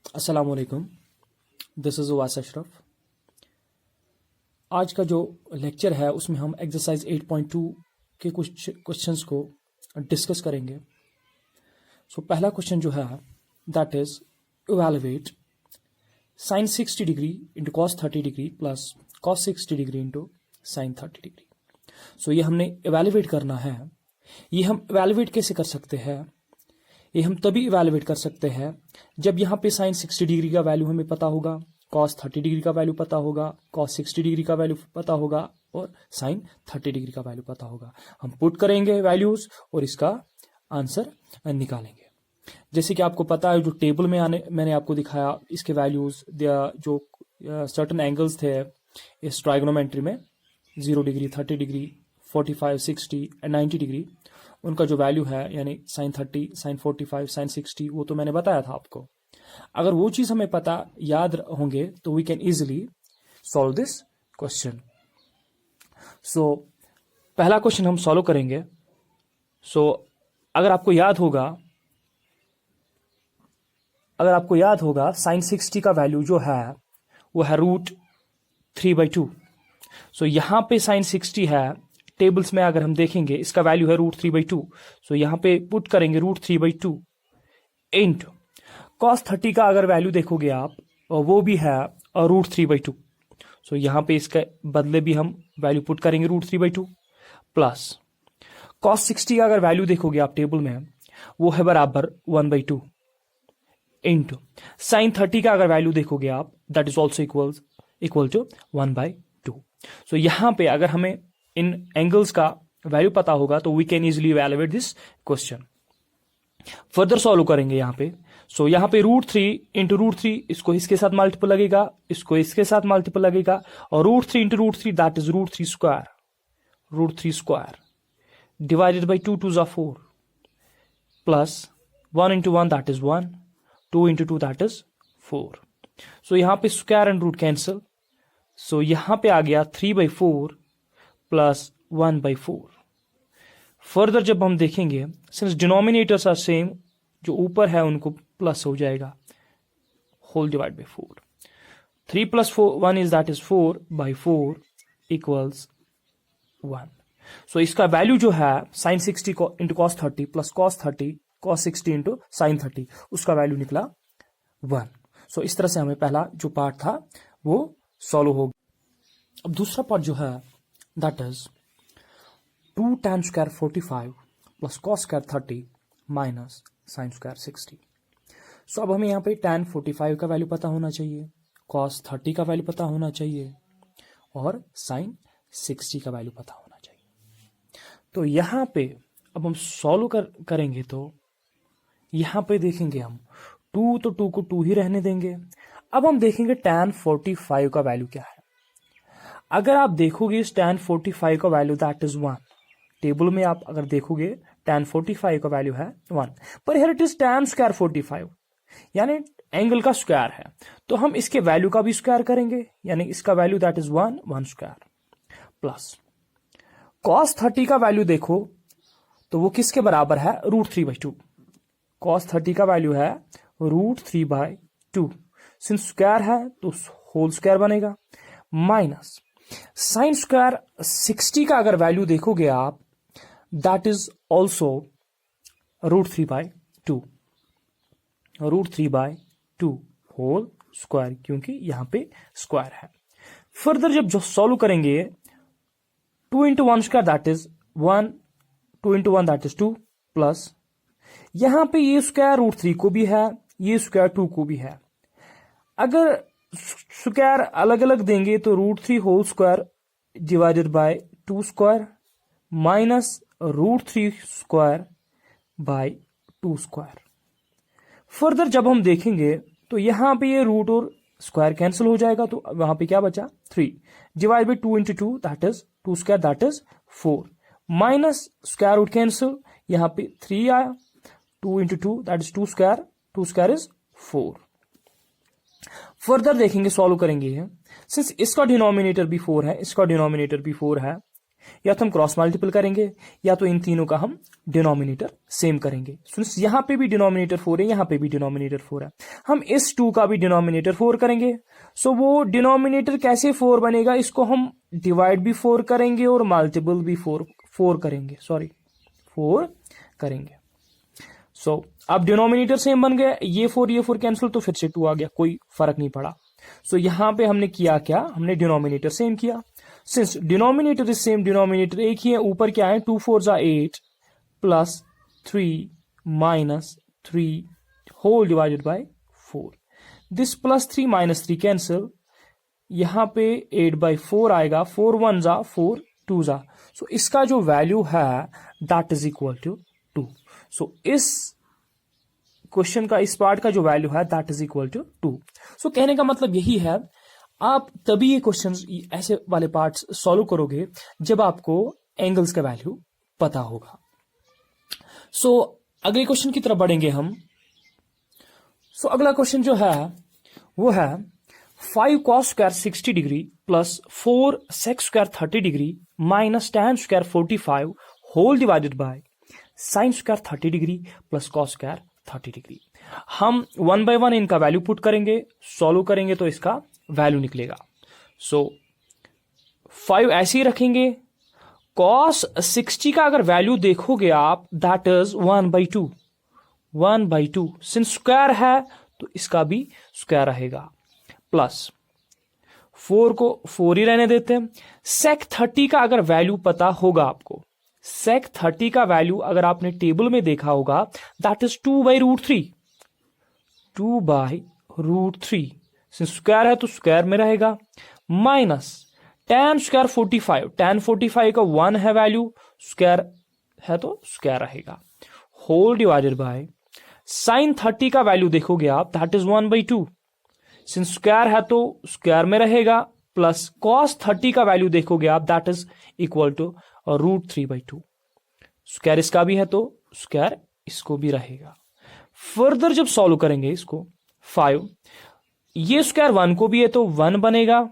अस्सलाम वालेकुम, this is उवास Ashraf. आज का जो लेक्चर है उसमें हम एक्सरसाइज 8.2 के कुछ क्वेश्चंस को डिस्कस करेंगे। पहला क्वेश्चन जो है that is evaluate sine 60 degree into cos 30 degree plus cos 60 degree into sine 30 degree. ये हमने इवैल्यूएट करना है। ये हम इवैल्यूएट कैसे कर सकते हैं? ये हम तभी इवैल्यूएट कर सकते हैं जब यहाँ पे साइन 60 डिग्री का वैल्यू हमें पता होगा, कॉस 30 डिग्री का वैल्यू पता होगा, कॉस 60 डिग्री का वैल्यू पता होगा और साइन 30 डिग्री का वैल्यू पता होगा। हम पुट करेंगे वैल्यूज और इसका आंसर निकालेंगे। जैसे कि आपको पता है, जो टेबल में मैंने आपको दिखाया इसके वैल्यूज, जो सर्टन एंगल्स थे इस ट्राइगोनोमेट्री में 0 डिग्री, 30 डिग्री, 45, 60 एंड 90 डिग्री, उनका जो वैल्यू है यानी साइन 30, साइन 45, साइन 60, वो तो मैंने बताया था आपको। अगर वो चीज हमें पता याद होंगे तो we can easily solve this question. पहला क्वेश्चन हम सॉल्व करेंगे। अगर आपको याद होगा साइन 60 का वैल्यू जो है वो है √3/2। यहां पे साइन 60 है, टेबल्स में अगर हम देखेंगे इसका वैल्यू है √3/2। यहां पे पुट करेंगे √3/2 इंटू कॉस 30 का अगर वैल्यू देखोगे आप, वो भी है √3/2। यहां पे इसके बदले भी हम वैल्यू पुट करेंगे √3/2 प्लस कॉस 60 का अगर वैल्यू देखोगे आप टेबल में, वो है बराबर 1/2 इंटू साइन 30 का अगर वैल्यू देखोगे आप, that is also equal to 1/2। यहां पे अगर हमें इन एंगल्स का वैल्यू पता होगा तो we can easily evaluate this question. Further solve करेंगे यहां पे। यहां पे √3 इंटू √3, इसको इसके साथ मल्टीपल लगेगा, इसको इसके साथ मल्टीपल लगेगा, और √3 into √3 that is √3 square divided by 2 2s are 4 plus 1 into 1 that is 1, 2 into 2 that is 4। यहां पे स्क्वायर एंड रूट कैंसिल। यहां पे आ गया 3/4 प्लस 1/4। फर्दर जब हम देखेंगे, सिंस डिनोमिनेटर्स आर सेम, जो ऊपर है उनको प्लस हो जाएगा, whole divide by 4। 3 plus 1 is that is 4/4 equals 1। इसका वैल्यू जो है sine 60 into cos 30 plus cos 30 cos 60 into sine 30, उसका वैल्यू निकला 1। इस तरह से हमें पहला जो पार्ट था वो सॉल्व हो गया। अब दूसरा पार्ट जो है that is 2 tan square 45 plus cos square 30 minus sine square 60। अब हमें यहाँ पे tan 45 का वैल्यू पता होना चाहिए, कॉस 30 का वैल्यू पता होना चाहिए और साइन 60 का वैल्यू पता होना चाहिए। यहाँ पे अब हम सॉल्व करेंगे तो यहाँ पे देखेंगे हम 2 तो 2 को 2 ही रहने देंगे। अब हम देखेंगे tan 45 का वैल्यू क्या है। अगर आप देखोगे इस tan 45 का वैल्यू दैट इज 1, टेबल में आप अगर देखोगे tan 45 का वैल्यू है 1, पर here it is tan square 45 यानी एंगल का स्क्वायर है, तो हम इसके वैल्यू का भी स्क्वायर करेंगे, यानी इसका value that is 1 square plus cos 30 का वैल्यू देखो तो वो किसके बराबर है, √3/2। cos 30 का वैल्यू है √3/2, सिंस स्क्वायर है तो होल स्क्वायर बनेगा, माइनस साइन स्क्वायर 60 का अगर वैल्यू देखोगे आप, that is also √3/2 whole square, क्योंकि यहां पे स्क्वायर है। फर्दर जब जो सॉल्व करेंगे, 2 into 1 square that is 1, 2 into 1 that is 2 plus यहां पे ये स्क्वायर √3 को भी है, ये स्क्वायर 2 को भी है। अगर स्क्वायर अलग अलग देंगे तो √3 whole square divided by 2 square minus √3 square by 2 square. Further जब हम देखेंगे तो यहां पे ये रूट और स्क्वायर कैंसिल हो जाएगा, तो वहां पे क्या बचा 3 divide by 2 into 2 that is 2 square that is 4 minus square root cancel, यहां पे 3 आया, 2 into 2 that is 2 square is 4। Further देखेंगे, सॉल्व करेंगे, सिंस इसका डिनोमिनेटर भी 4 है, इसका डिनोमिनेटर भी 4 है, या तो हम क्रॉस मल्टीपल करेंगे या तो इन तीनों का हम डिनोमिनेटर सेम करेंगे। यहां पे भी डिनोमिनेटर 4 है, यहां पे भी डिनोमिनेटर 4 है, हम इस 2 का भी डिनोमिनेटर 4 करेंगे। सो वो डिनोमिनेटर कैसे 4 बनेगा, इसको हम डिवाइड भी 4 करेंगे और मल्टीपल भी 4 करेंगे, 4 करेंगे। सो अब डिनोमिनेटर सेम बन गया, ये 4 कैंसिल, तो फिर से 2 आ गया, कोई फर्क नहीं पड़ा। सो यहां पे हमने किया क्या, हमने डिनोमिनेटर सेम किया। Since denominator is same, denominator एक ही है, ऊपर क्या है 2 4 8 plus 3 minus 3 whole divided by 4। This plus 3 minus 3 cancel, यहां पे 8/4 आएगा, 4 1 जा 4 2 जा। सो इसका जो वैल्यू है दैट इज इक्वल टू 2। सो इस क्वेश्चन का, इस पार्ट का जो वैल्यू है दैट इज इक्वल टू 2। सो कहने का मतलब यही है, आप तभी ये क्वेश्चंस, ऐसे वाले पार्ट्स सॉल्व करोगे जब आपको एंगल्स का वैल्यू पता होगा। सो अगले क्वेश्चन की तरफ बढ़ेंगे हम। सो अगला क्वेश्चन जो है वो है 5 cos square 60 degree plus 4 sec square 30 degree minus tan square 45 whole divided by sin square 30 degree plus cos square 30 degree. हम 1 by 1 इनका वैल्यू पुट करेंगे, सॉल्व करेंगे तो इसका वैल्यू निकलेगा। सो 5 ऐसे ही रखेंगे। cos 60 का अगर वैल्यू देखोगे आप, दैट इज 1/2 सिंस स्क्वायर है तो इसका भी स्क्वायर रहेगा, प्लस 4 को 4 ही रहने देते हैं। sec 30 का अगर वैल्यू पता होगा आपको, sec 30 का वैल्यू अगर आपने टेबल में देखा होगा, दैट इज 2/√3, 2/√3 सिंस स्क्वायर है तो स्क्वायर में रहेगा, माइनस tan स्क्वायर 45, tan 45 का 1 है वैल्यू, स्क्वायर है तो स्क्वायर रहेगा, होल डिवाइडेड बाय sin 30 का वैल्यू देखोगे आप, दैट इज 1/2 सिंस स्क्वायर है तो स्क्वायर में रहेगा, प्लस cos 30 का वैल्यू देखोगे आप, that is equal to √3/2, square इसका भी है तो स्क्वायर इसको भी रहेगा। फर्दर जब सॉल्व करेंगे इसको, 5 ये स्क्वायर 1 को भी है तो 1 बनेगा,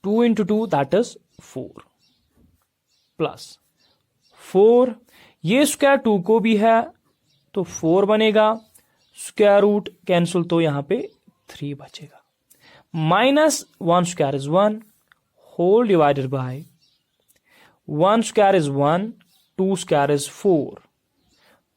2 × 2 दैट इज 4 प्लस 4 ये स्क्वायर 2 को भी है तो 4 बनेगा, स्क्वायर रूट कैंसिल तो यहां पे 3 बचेगा, minus 1 square is 1 whole divided by 1 square is 1, 2 square is 4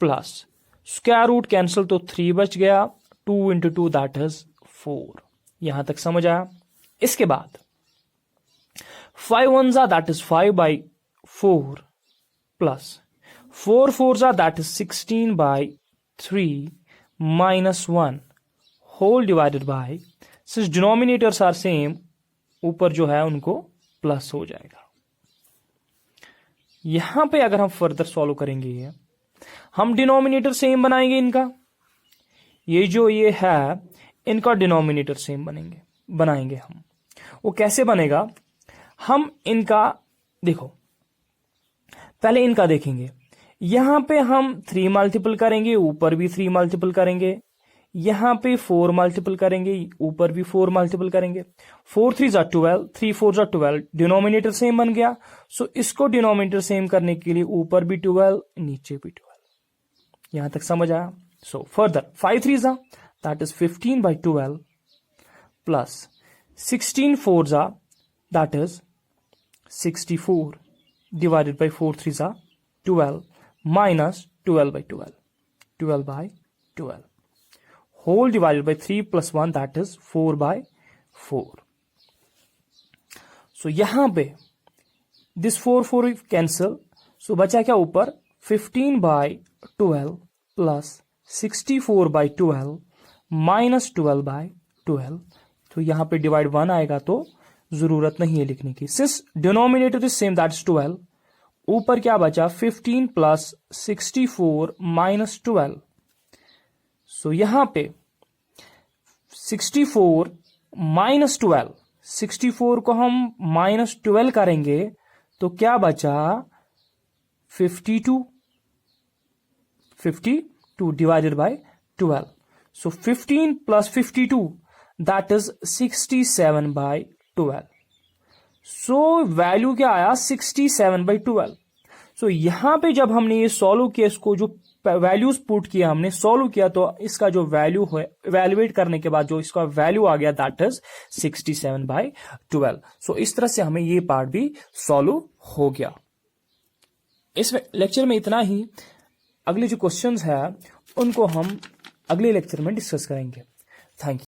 plus square root cancel तो 3 बच गया, 2 × 2 दैट इज 4। यहां तक समझ आया। इसके बाद 5 1 जा दैट इज 5/4 प्लस 4 4 जा that is 16/3 minus 1 whole divided by, since denominators are same, ऊपर जो है उनको प्लस हो जाएगा। यहां पे अगर हम फर्दर सॉल्व करेंगे, हम डिनोमिनेटर सेम बनाएंगे इनका, ये जो ये है इनका डिनोमिनेटर सेम बनाएंगे हम। वो कैसे बनेगा, हम इनका देखो, पहले इनका देखेंगे, यहां पे हम 3 मल्टीपल करेंगे, ऊपर भी 3 मल्टीपल करेंगे, यहां पे 4 मल्टीपल करेंगे, ऊपर भी 4 मल्टीपल करेंगे, 4 3 जा 12, 3 4 जा 12, डिनोमिनेटर सेम बन गया। सो इसको डिनोमिनेटर सेम करने के लिए ऊपर भी 12 नीचे भी 12। यहां तक समझ आया। सो फर्दर 5 3 जा दैट इज 15/12 प्लस 16 4 जा दैट इज 64 डिवाइडेड बाय 4 3 जा 12 minus 12/12, 12/12 whole divided by 3 plus 1 that is 4/4. So यहां पे this 4 cancel, so बचा क्या ऊपर 15/12 plus 64/12 minus 12/12। तो यहां पे डिवाइड 1 आएगा तो जरूरत नहीं है लिखने की, since denominator is same that is 12, ऊपर क्या बचा 15 प्लस 64 माइनस 12। सो यहां पे 64 माइनस 12, 64 को हम माइनस 12 करेंगे तो क्या बचा 52 divided by 12। So 15 plus 52 that is 67/12। So value क्या आया 67/12। सो यहां पे जब हमने ये सॉल्व किया, इसको जो वैल्यूज पुट किया हमने, सॉल्व किया, तो इसका जो वैल्यू है इवेल्युएट करने के बाद जो इसका वैल्यू आ गया दैट इज 67/12। सो इस तरह से हमें ये पार्ट भी सॉल्व हो गया। इस लेक्चर में इतना ही। अगले जो क्वेश्चंस है उनको हम अगले लेक्चर में डिस्कस करेंगे। Thank you.